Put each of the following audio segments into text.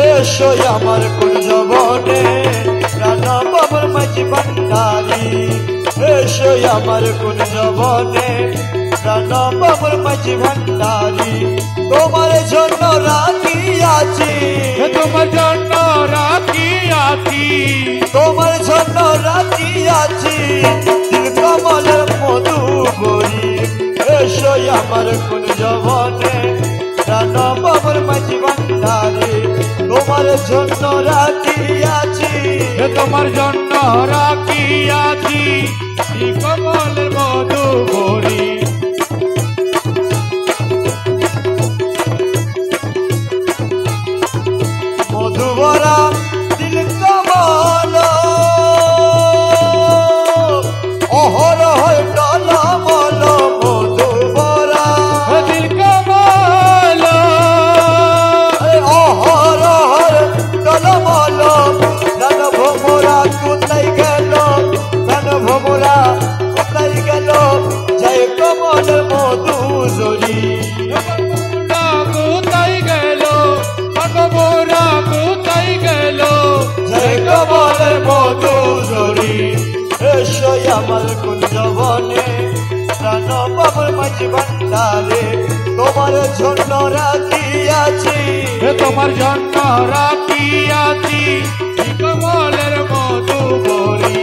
এসো আমার কুঞ্জ বনে প্রাণ বাবুর মাঝি ভান্ডারি এসো আমার কুঞ্জ বনে প্রাণ বাবুর মাঝি ভান্ডারি তোমার জন্য রাখিয়াছি তোমার জন্য রাখিয়াছি তোমার জন্য রাখিয়াছি দিল কমলের মধু বরি এসো আমার কুঞ্জ বনে প্রাণ বাবুর মাঝি ভান্ডারি তোমার জন্য রাখিয়াছি তোমার জন্য রাখিয়াছি কমলের মধু ভরি মধুবরা দিল কমল অহরহ টলমল মধুবরা দিল কমল অহরহ টলমল প্রাণ ভোমরা কোথায় গেল প্রাণ ভোমরা কোথায় গেল জয় কমল মধু জরি কোথায় গেল ভোমরা কোথায় গেল জয় কমলের মধু জরি এসো আমার কুঞ্জ বনে প্রাণ বাবুর মাঝি ভান্ডারে তোমার জন্য রাখিয়াছি তোমার জন্য রাখিয়াছি কমলের মধু ভরি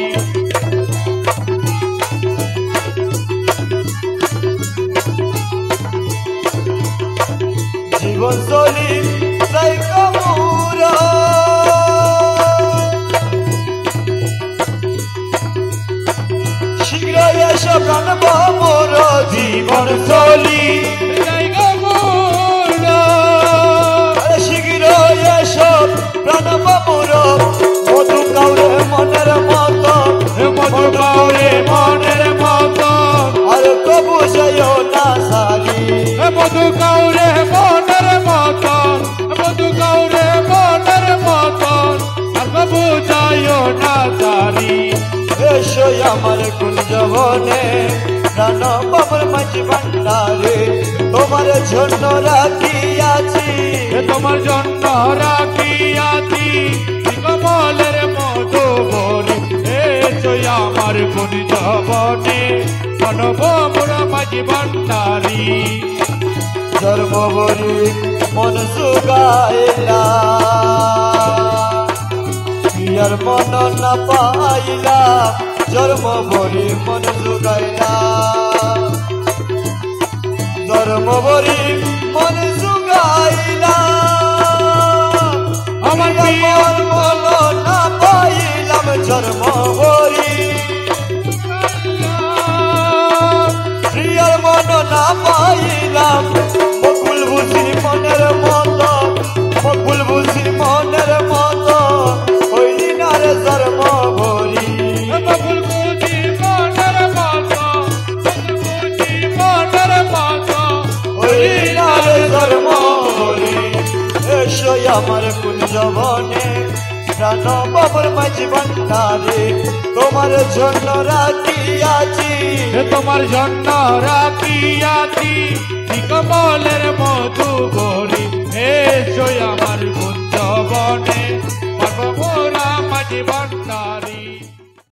জীবন চলি জয় কমুর শীঘ্র এসো প্রাণ বাবুর জীবন চলি শীঘ্র এসো প্রাণ বাবুর মধু কাউরে মনের মত মধু কাউরে মনের মতন আর কবু যায় না সারি মধু কাউরে মনের মতন মধু কাউরে মনের মতন আর বাবু যাইও না তারি এসো আমার কুঞ্জ বনে প্রাণ বাবুর মাঝি ভান্ডারে তোমার জন্য রাখিয়াছি তোমার জন্য রাখিয়াছি কমলের মধু ভরি এসো আমার কুঞ্জ বনে বনভোমরা মাঝি ভান্ডারি জন্মবরি মন সুগাইলা প্রিয়ার মন না পাইলা জন্মবরি মন সুগাইলা জন্মবরি মন সুগাইলা আমার প্রিয়ার মন না পাইলাম জন্মবরি প্রিয়ার মন না পাইলাম বকুল বুঝি মনের মত বকুল বুঝি মনের মত হইলি না রে জন্ম ভরি বকুল বুঝি মনের মত বুঝি মনের মত হইলি না রে জন্ম ভরি এসো আমার কুঞ্জ বনে প্রাণ বাবুর মাঝি ভান্ডারে তোমার জন্য রাখিয়াছি তোমার জন্য রাখিয়াছি কমলের মধু ভরি এসো আমার কুঞ্জ বনে বনভোমরা মাঝি ভান্ডারি।